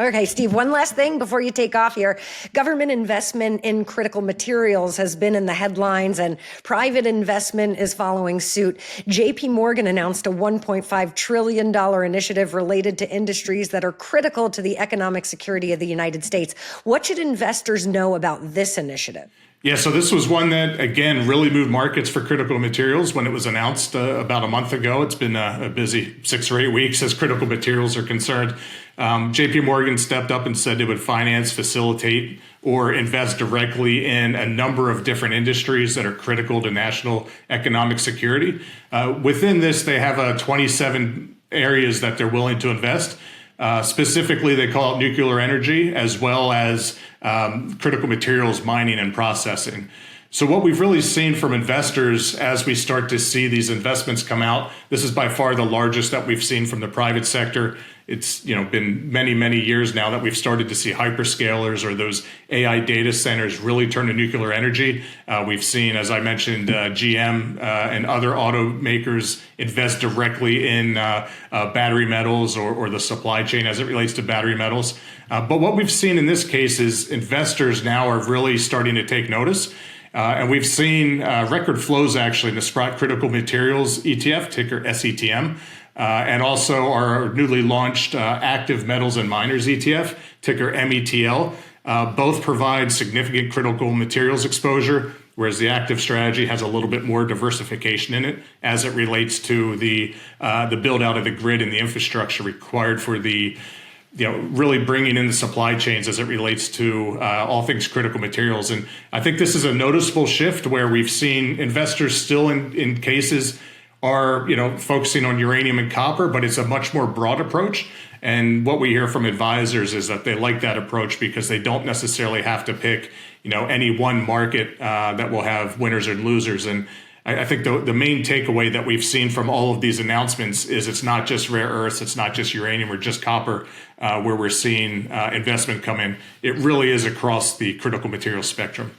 Okay, Steve, one last thing before you take off here. Government investment in critical materials has been in the headlines, and private investment is following suit. JP Morgan announced a $1.5 trillion initiative related to industries that are critical to the economic security of the United States. What should investors know about this initiative? Yeah, so this was one that, again, really moved markets for critical materials when it was announced about a month ago. It's been a busy 6 or 8 weeks as critical materials are concerned. JP Morgan stepped up and said they would finance, facilitate, or invest directly in a number of different industries that are critical to national economic security. Within this, they have 27 areas that they're willing to invest. Specifically, they call it nuclear energy, as well as critical materials mining and processing. So what we've really seen from investors as we start to see these investments come out, this is by far the largest that we've seen from the private sector. It's been many, many years now that we've started to see hyperscalers or those AI data centers really turn to nuclear energy. We've seen, as I mentioned, GM and other automakers invest directly in battery metals or the supply chain as it relates to battery metals. But what we've seen in this case is investors now are really starting to take notice. And we've seen record flows actually in the Sprott Critical Materials ETF, ticker SETM, and also our newly launched Active Metals and Miners ETF, ticker METL. Both provide significant critical materials exposure, whereas the active strategy has a little bit more diversification in it as it relates to the build out of the grid and the infrastructure required for the really bringing in the supply chains as it relates to all things critical materials. And I think this is a noticeable shift where we've seen investors still in cases are, focusing on uranium and copper, but it's a much more broad approach. And what we hear from advisors is that they like that approach because they don't necessarily have to pick, any one market that will have winners and losers. And I think the main takeaway that we've seen from all of these announcements is it's not just rare earths, it's not just uranium or just copper where we're seeing investment come in. It really is across the critical materials spectrum.